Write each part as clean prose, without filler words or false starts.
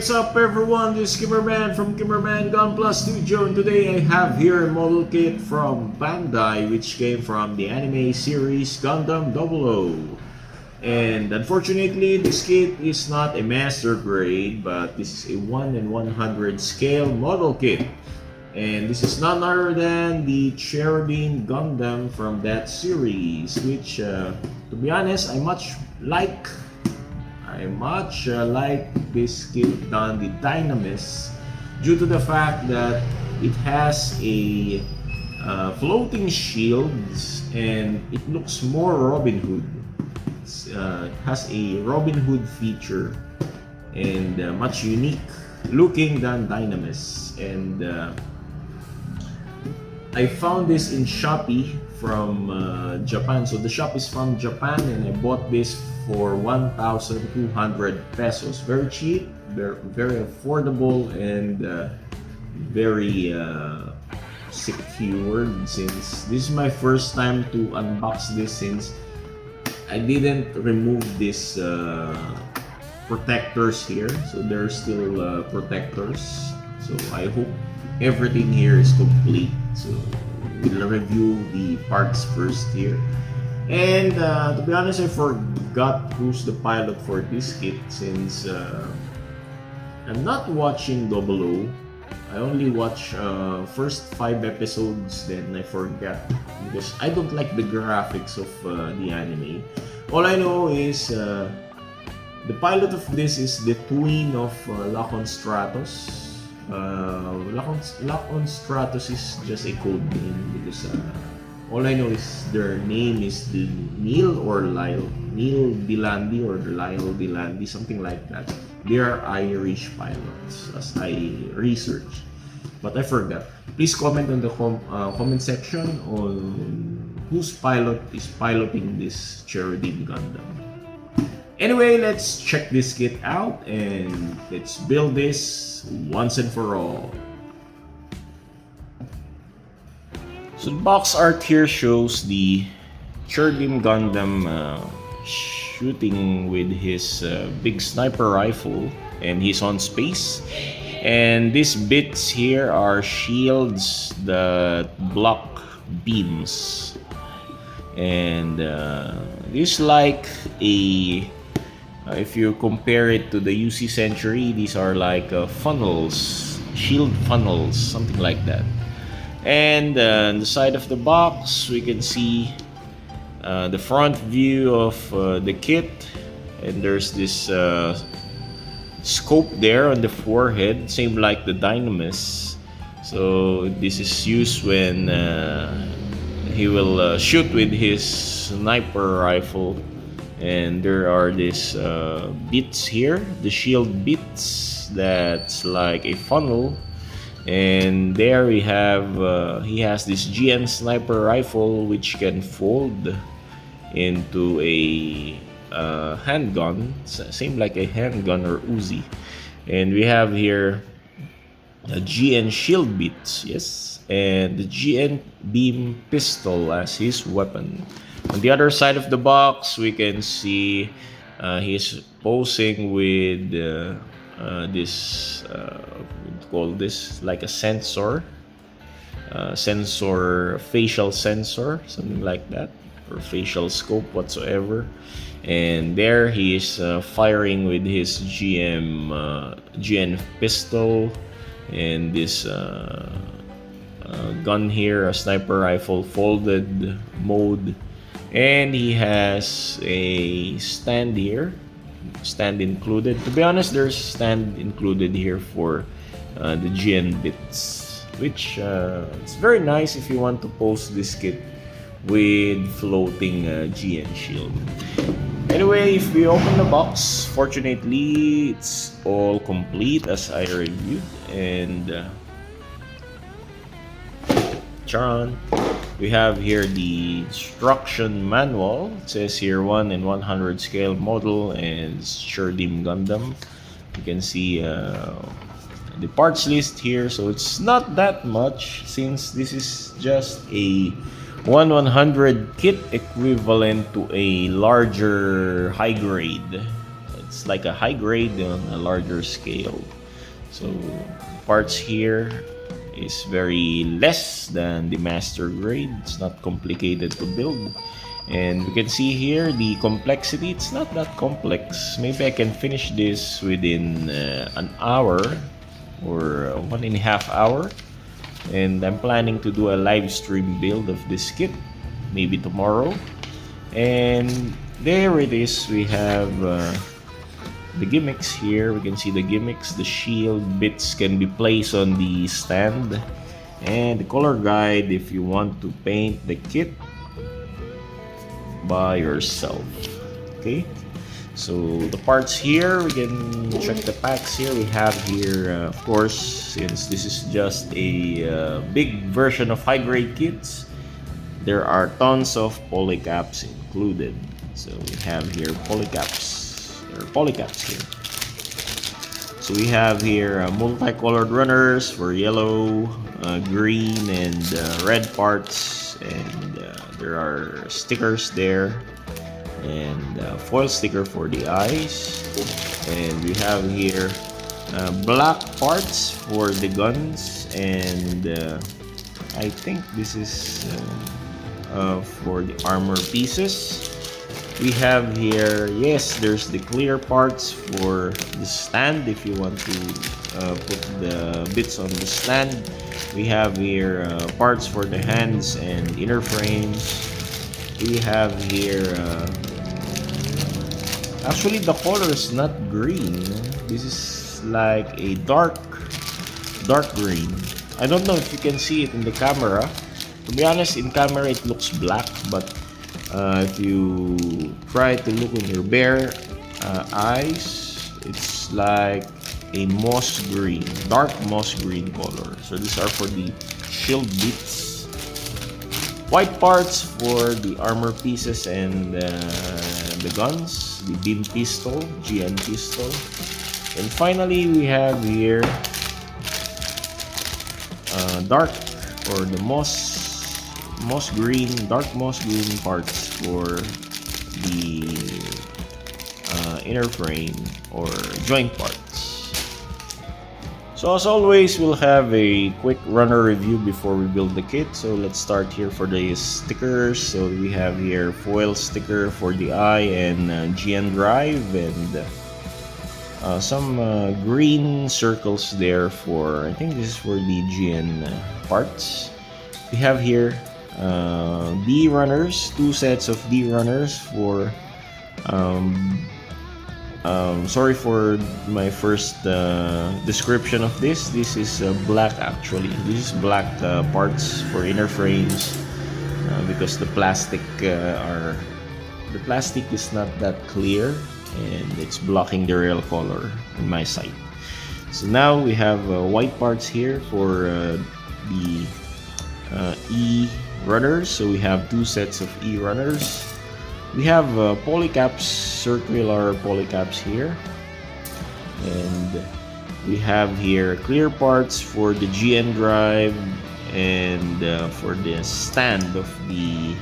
what's up everyone? This is Kimmerman from Kimmerman Gunpla Studio, and today I have here a model kit from Bandai which came from the anime series Gundam 00. And unfortunately this kit is not a master grade, but this is a 1 in 100 scale model kit. And this is none other than the Cherudim Gundam from that series, which to be honest I much like this kit than the Dynamis, due to the fact that it has a floating shields and it looks more Robin Hood. It has a Robin Hood feature and much unique looking than Dynamis. And I found this in Shopee from Japan. So the shop is from Japan, and I bought this for 1,200 pesos. Very cheap, very affordable, and very secured, since this is my first time to unbox this, since I didn't remove this protectors here. So there's still protectors. So I hope everything here is complete. So we'll review the parts first here. And to be honest, I forgot who's the pilot for this kit, since I'm not watching 00. I only watch first 5 episodes, then I forgot because I don't like the graphics of the anime. All I know is the pilot of this is the twin of Lacon Stratos. Lacon Stratos is just a code name because all I know is their name is the Neil Delandi or Lyle Delandi, something like that. They are Irish pilots, as I researched, but I forgot. Please comment on the comment section on whose pilot is piloting this Cherudim Gundam. Anyway, let's check this kit out and let's build this once and for all. So the box art here shows the Cherudim Gundam shooting with his big sniper rifle, and he's on space. And these bits here are shields that block beams. And this like a if you compare it to the UC Century, these are like funnels, shield funnels, something like that. And on the side of the box, we can see the front view of the kit, and there's this scope there on the forehead, same like the Dynamis. So this is used when he will shoot with his sniper rifle. And there are these bits here, the shield bits, that's like a funnel. And there we have he has this GN sniper rifle which can fold into a handgun, same like a handgun or Uzi. And we have here a GN shield bits, yes, and the GN beam pistol as his weapon. On the other side of the box, we can see he's posing with this call this like a sensor, facial sensor, something like that, or facial scope whatsoever. And there he is firing with his GN pistol, and this gun here, a sniper rifle folded mode. And he has a stand here, stand included. To be honest, there's stand included here for the GN bits, which it's very nice if you want to pose this kit with floating GN shield. Anyway, if we open the box, fortunately it's all complete as I reviewed. And charan, we have here the instruction manual. It says here 1 in 100 scale model and Cherudim Gundam. You can see the parts list here, so it's not that much since this is just a 1/100 kit equivalent to a larger high grade. It's like a high grade on a larger scale. So parts here is very less than the master grade. It's not complicated to build. And we can see here the complexity. It's not that complex. Maybe I can finish this within an hour or 1.5 hours. And I'm planning to do a live stream build of this kit, maybe tomorrow. And there it is. We have the gimmicks here. We can see the gimmicks. The shield bits can be placed on the stand. And the color guide if you want to paint the kit by yourself. Okay, so the parts here, we can check the packs here. We have here, of course, since this is just a big version of high-grade kits, there are tons of polycaps included. So we have here polycaps. There are polycaps here. So we have here multicolored runners for yellow, green, and red parts, and there are stickers there, and foil sticker for the eyes, and we have here black parts for the guns, and I think this is for the armor pieces. We have here, yes, there's the clear parts for the stand if you want to put the bits on the stand. We have here parts for the hands and inner frames. We have here actually the color is not green. This is like a dark green. I don't know if you can see it in the camera. To be honest, in camera it looks black, but if you try to look in your bare eyes, it's like a moss green, dark moss green color. So these are for the shield bits. White parts for the armor pieces and the guns, the beam pistol, GN pistol. And finally, we have here dark or the moss green, dark moss green parts for the inner frame or joint parts. So as always, we'll have a quick runner review before we build the kit. So let's start here for the stickers. So we have here foil sticker for the eye and GN drive, and some green circles there for, I think this is for the GN parts. We have here D runners, 2 sets of D runners for sorry for my first description of this. This is black actually. This is black parts for inner frames because the plastic is not that clear and it's blocking the real color in my sight. So now we have white parts here for the E runners. So we have 2 sets of E runners. We have polycaps, circular polycaps here, and we have here clear parts for the GN drive and for the stand of the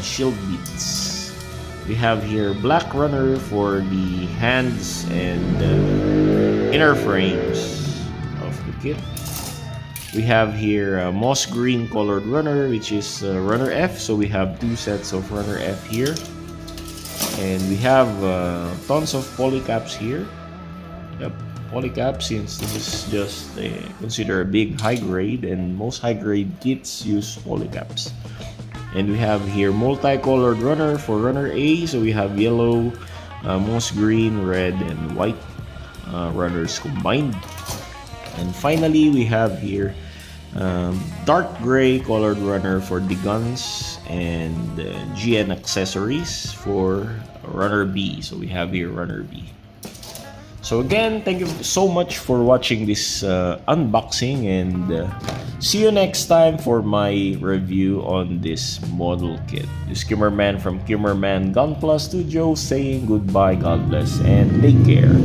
shield beads. We have here black runner for the hands and inner frames of the kit. We have here a moss green colored runner, which is runner F. So we have 2 sets of runner F here. And we have tons of polycaps here. Yep, polycaps, since this is just consider a big high grade, and most high grade kits use polycaps. And we have here multicolored runner for runner A. So we have yellow, moss green, red, and white runners combined. And finally, we have here dark gray colored runner for the guns and GN accessories for runner B. So we have here runner B. So again, thank you so much for watching this unboxing, and see you next time for my review on this model kit. This is Kimmerman from Kimmerman Gunpla Studio saying goodbye, God bless, and take care.